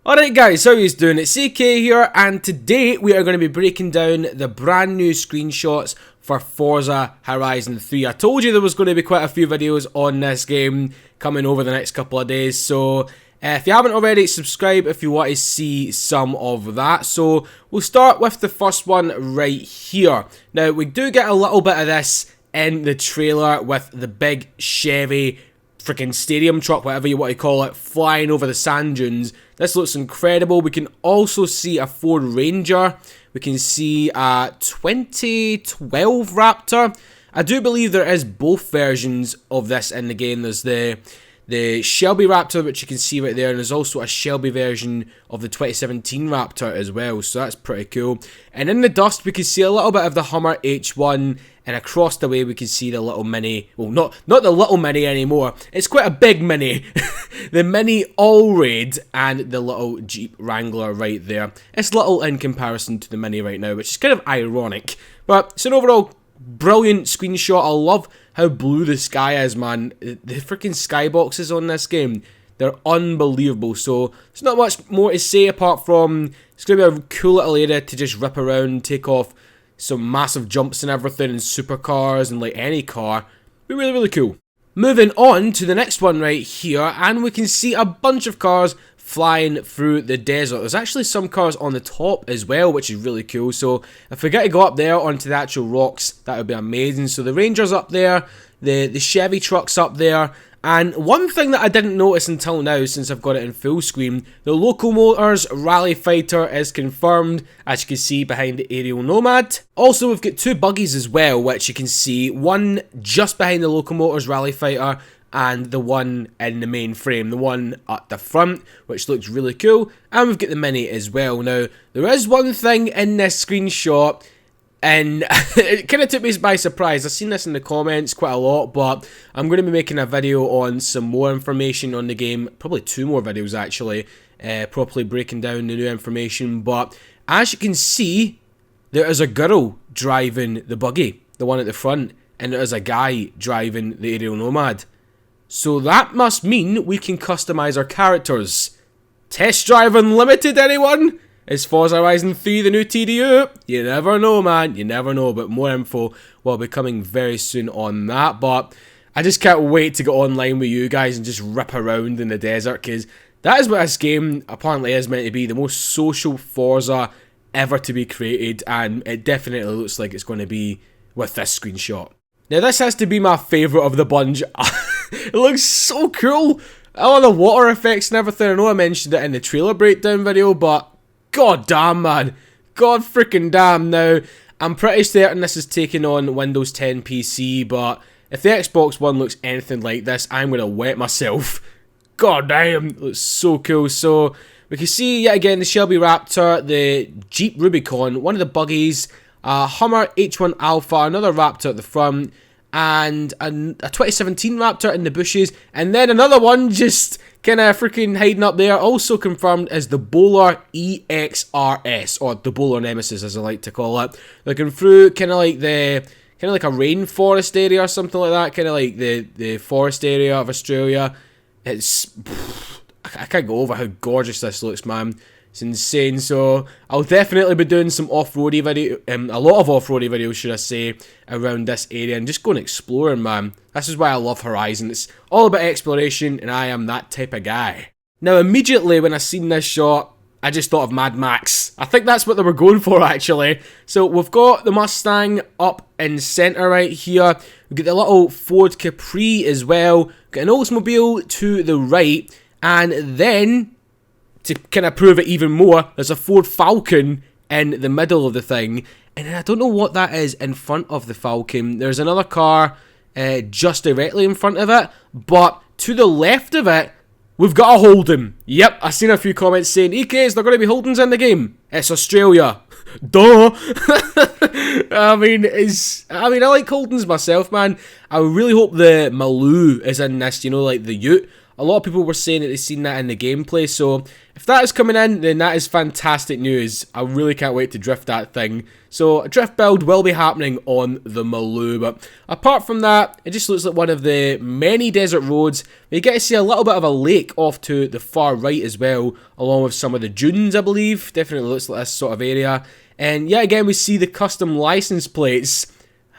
Alright guys, how you doing? It's CK here, and today we are going to be breaking down the brand new screenshots for Forza Horizon 3. I told you there was going to be quite a few videos on this game coming over the next couple of days, so if you haven't already, subscribe if you want to see some of that. So we'll start with the first one right here. Now we do get a little bit of this in the trailer with the big Chevy freaking stadium truck, whatever you want to call it, flying over the sand dunes. This looks incredible. We can also see a Ford Ranger. We can see a 2012 Raptor. I do believe there is both versions of this in the game. There's the Shelby Raptor, which you can see right there, and there's also a Shelby version of the 2017 Raptor as well, so that's pretty cool. And in the dust we can see a little bit of the Hummer H1, and across the way we can see the little Mini, well not the little Mini anymore, it's quite a big Mini, the Mini All-Raid and the little Jeep Wrangler right there. It's little in comparison to the Mini right now, which is kind of ironic, but it's an overall brilliant screenshot. I love how blue the sky is, man. The freaking skyboxes on this game, they're unbelievable. So there's not much more to say apart from it's going to be a cool little area to just rip around, take off some massive jumps and everything, and supercars and like any car. Be really, really cool. Moving on to the next one right here, and we can see a bunch of cars flying through the desert. There's actually some cars on the top as well, which is really cool. So if we get to go up there onto the actual rocks, that would be amazing. So the Ranger's up there, the Chevy truck's up there, and one thing that I didn't notice until now, since I've got it in full screen, the Locomotors Rally Fighter is confirmed, as you can see behind the Aerial Nomad. Also, we've got two buggies as well, which you can see, one just behind the Locomotors Rally Fighter, and the one in the main frame, the one at the front, which looks really cool. And we've got the Mini as well. Now, there is one thing in this screenshot, and it kind of took me by surprise. I've seen this in the comments quite a lot, but I'm going to be making a video on some more information on the game, probably two more videos actually, properly breaking down the new information. But as you can see, there is a girl driving the buggy, the one at the front, and there is a guy driving the Aerial Nomad. So that must mean we can customize our characters. Test Drive Unlimited, anyone? Is Forza Horizon 3 the new TDU? You never know, man. You never know, but more info will be coming very soon on that. But I just can't wait to get online with you guys and just rip around in the desert, because that is what this game apparently is meant to be, the most social Forza ever to be created, and it definitely looks like it's going to be with this screenshot. Now this has to be my favourite of the bunch. It looks so cool. All the water effects and everything. I know I mentioned it in the trailer breakdown video, but god damn, man. God freaking damn. Now, I'm pretty certain this is taking on Windows 10 PC, but if the Xbox One looks anything like this, I'm going to wet myself. God damn, it looks so cool. So, we can see yet again the Shelby Raptor, the Jeep Rubicon, one of the buggies, Hummer H1 Alpha, another Raptor at the front, and a 2017 Raptor in the bushes, and then another one just kind of freaking hiding up there, also confirmed as the Bowler EXRS, or the Bowler Nemesis as I like to call it. Looking through kind of like a rainforest area or something like that, kind of like the forest area of Australia. It's, I can't go over how gorgeous this looks, man. It's insane. So I'll definitely be doing some off-roady video, a lot of off-roady videos, should I say, around this area, and just going exploring, man. This is why I love Horizon. It's all about exploration, and I am that type of guy. Now, immediately when I seen this shot, I just thought of Mad Max. I think that's what they were going for, actually. So we've got the Mustang up in centre right here. We've got the little Ford Capri as well. We've got an Oldsmobile to the right, and then, to kind of prove it even more, there's a Ford Falcon in the middle of the thing, and I don't know what that is in front of the Falcon. There's another car just directly in front of it, but to the left of it, we've got a Holden. Yep, I've seen a few comments saying, EKs, they're going to be Holdens in the game. It's Australia. Duh. I mean, I like Holdens myself, man. I really hope the Maloo is in this, you know, like the Ute. A lot of people were saying that they've seen that in the gameplay, so if that is coming in, then that is fantastic news. I really can't wait to drift that thing. So a drift build will be happening on the Maloo, but apart from that, it just looks like one of the many desert roads. You get to see a little bit of a lake off to the far right as well, along with some of the dunes, I believe. Definitely looks like this sort of area. And yet again, we see the custom license plates.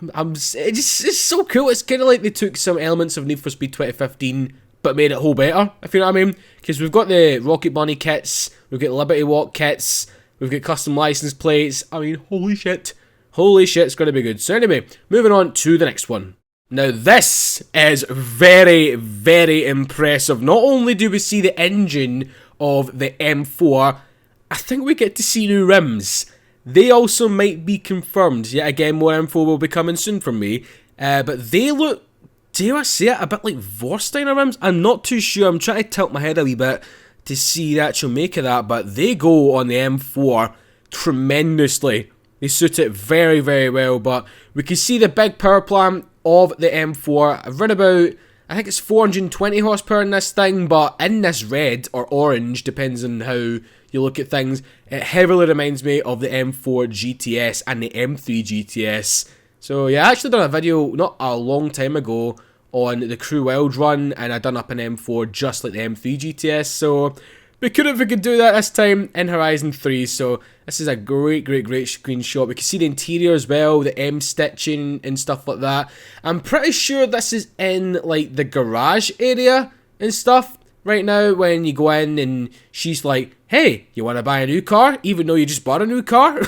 It's so cool. It's kind of like they took some elements of Need for Speed 2015, but made it whole better, if you know what I mean. Because we've got the Rocket Bunny kits, we've got Liberty Walk kits, we've got custom license plates. I mean, holy shit. Holy shit, it's going to be good. So anyway, moving on to the next one. Now this is very, very impressive. Not only do we see the engine of the M4, I think we get to see new rims. They also might be confirmed. Yet again, more info will be coming soon from me. But they look, dare I say it, a bit like Vorsteiner rims? I'm not too sure. I'm trying to tilt my head a wee bit to see the actual make of that. But they go on the M4 tremendously. They suit it very, very well. But we can see the big power plant of the M4. I've run about, I think it's 420 horsepower in this thing. But in this red or orange, depends on how you look at things, it heavily reminds me of the M4 GTS and the M3 GTS. So yeah, I actually done a video not a long time ago on the Crew Wild run, and I done up an M4 just like the M3 GTS. So we could do that this time in Horizon 3. So this is a great screenshot. We can see the interior as well, the M stitching and stuff like that. I'm pretty sure this is in like the garage area and stuff. Right now, when you go in and she's like, hey, you want to buy a new car? Even though you just bought a new car?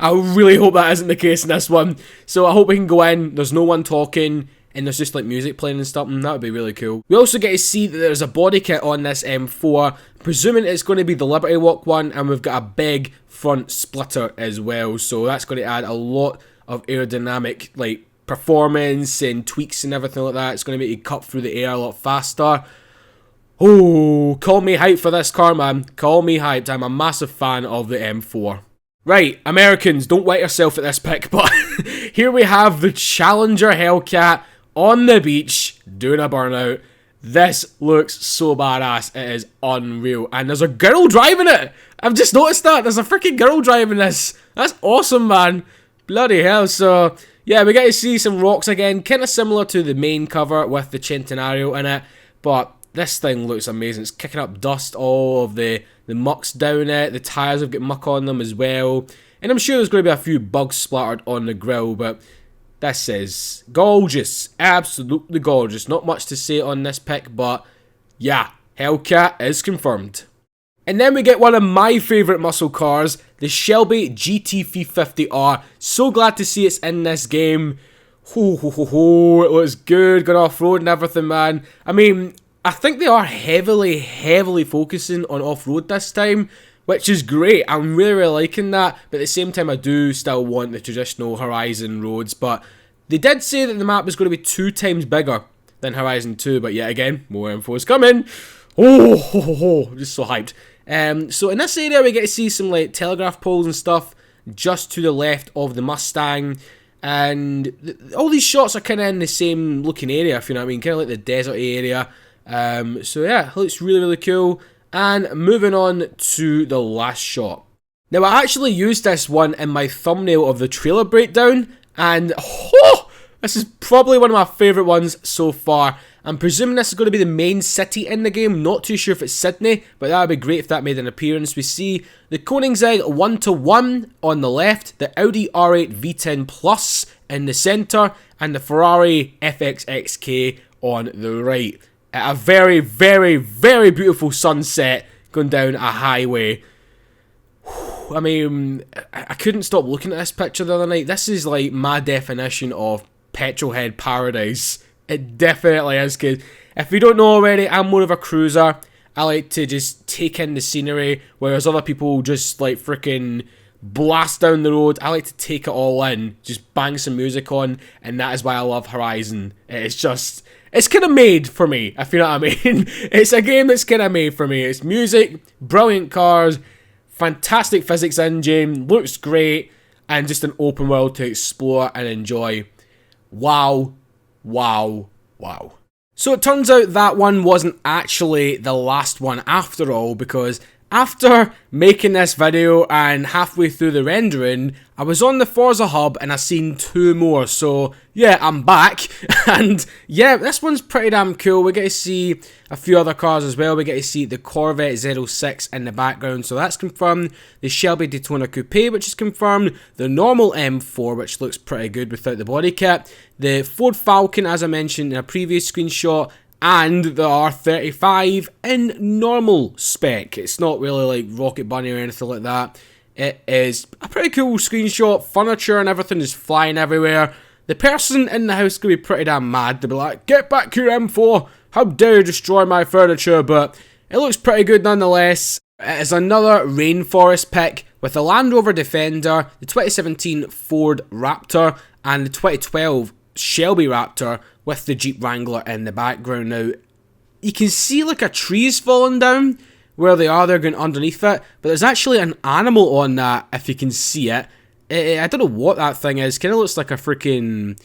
I really hope that isn't the case in this one. So I hope we can go in, there's no one talking, and there's just like music playing and stuff, and that would be really cool. We also get to see that there's a body kit on this M4, presuming it's going to be the Liberty Walk one, and we've got a big front splitter as well. So that's going to add a lot of aerodynamic like performance and tweaks and everything like that. It's going to make you cut through the air a lot faster. Oh, call me hyped for this car, man. Call me hyped. I'm a massive fan of the M4. Right, Americans, don't wet yourself at this pick, but here we have the Challenger Hellcat on the beach doing a burnout. This looks so badass. It is unreal. And there's a girl driving it. I've just noticed that. There's a freaking girl driving this. That's awesome, man. Bloody hell. So, yeah, we get to see some rocks again. Kind of similar to the main cover with the Centenario in it. But this thing looks amazing. It's kicking up dust, all of the muck's down it. The tyres have got muck on them as well. And I'm sure there's going to be a few bugs splattered on the grill, but this is gorgeous. Absolutely gorgeous. Not much to say on this pick, but yeah, Hellcat is confirmed. And then we get one of my favourite muscle cars, the Shelby GT350R. So glad to see it's in this game. It looks good, going off-road and everything, man. I mean, I think they are heavily focusing on off-road this time, which is great. I'm really liking that, but at the same time I do still want the traditional Horizon roads. But they did say that the map is going to be 2 times bigger than Horizon 2, but yet again, more info is coming. I'm just so hyped. So in this area we get to see some like telegraph poles and stuff just to the left of the Mustang. And all these shots are kind of in the same looking area, if you know what I mean, kind of like the desert area. So yeah, it looks really cool. And moving on to the last shot. Now I actually used this one in my thumbnail of the trailer breakdown, and this is probably one of my favourite ones so far. I'm presuming this is going to be the main city in the game. Not too sure if it's Sydney, but that would be great if that made an appearance. We see the Koenigsegg 1-1 on the left, the Audi R8 V10 Plus in the centre, and the Ferrari FXXK on the right. A very beautiful sunset going down a highway. I mean, I couldn't stop looking at this picture the other night. This is like my definition of petrolhead paradise. It definitely is, because if you don't know already, I'm more of a cruiser. I like to just take in the scenery, whereas other people just like freaking blast down the road. I like to take it all in, just bang some music on, and that is why I love Horizon. It's kind of made for me, if you know what I mean. It's a game that's kind of made for me. It's music, brilliant cars, fantastic physics engine, looks great, and just an open world to explore and enjoy. Wow. So it turns out that one wasn't actually the last one after all, because after making this video and halfway through the rendering, I was on the Forza hub and I seen 2 more. So yeah, I'm back. And yeah, this one's pretty damn cool. We get to see a few other cars as well. We get to see the Corvette 06 in the background, so that's confirmed. The Shelby Daytona Coupe, which is confirmed. The normal M4, which looks pretty good without the body kit. The Ford Falcon, as I mentioned in a previous screenshot. And the R35 in normal spec. It's not really like Rocket Bunny or anything like that. It is a pretty cool screenshot. Furniture and everything is flying everywhere. The person in the house could be pretty damn mad. They'll be like, "Get back here, M4. How dare you destroy my furniture?" But it looks pretty good nonetheless. It is another rainforest pick with the Land Rover Defender, the 2017 Ford Raptor, and the 2012 Shelby Raptor with the Jeep Wrangler in the background. Now, you can see like a tree's falling down where they are. They're going underneath it, but there's actually an animal on that, if you can see it. I don't know what that thing is. Kind of looks like a freaking...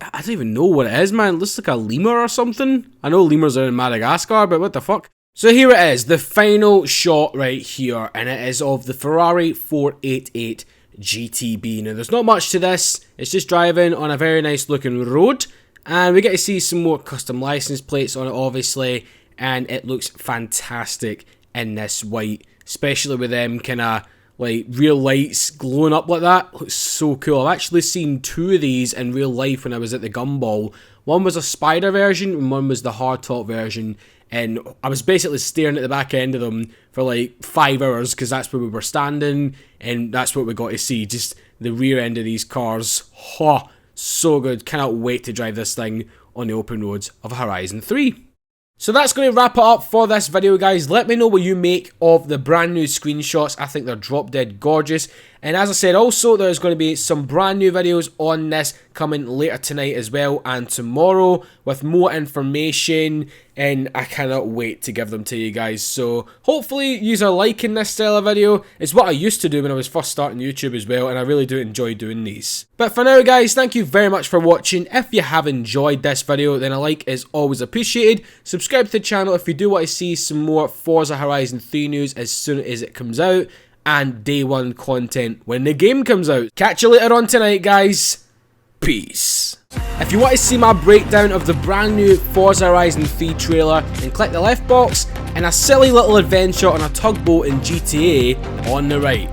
I don't even know what it is, man. It looks like a lemur or something. I know lemurs are in Madagascar, but what the fuck? So here it is, the final shot right here, and it is of the Ferrari 488 GTB. Now, there's not much to this. It's just driving on a very nice looking road, and we get to see some more custom license plates on it, obviously, and it looks fantastic in this white, especially with them kind of like real lights glowing up like that. Looks so cool. I've actually seen 2 of these in real life when I was at the Gumball. One was a Spider version and one was the hardtop version, and I was basically staring at the back end of them for like 5 hours because that's where we were standing and that's what we got to see, just the rear end of these cars. Oh, so good. Cannot wait to drive this thing on the open roads of Horizon 3. So that's going to wrap it up for this video, guys. Let me know what you make of the brand new screenshots. I think they're drop dead gorgeous. And as I said, also there's going to be some brand new videos on this coming later tonight as well and tomorrow with more information, and I cannot wait to give them to you guys. So hopefully you are liking this style of video. It's what I used to do when I was first starting YouTube as well, and I really do enjoy doing these. But for now, guys, thank you very much for watching. If you have enjoyed this video, then a like is always appreciated. Subscribe to the channel if you do want to see some more Forza Horizon 3 news as soon as it comes out, and day 1 content when the game comes out. Catch you later on tonight, guys. Peace. If you want to see my breakdown of the brand new Forza Horizon 3 trailer, then click the left box and a silly little adventure on a tugboat in GTA on the right.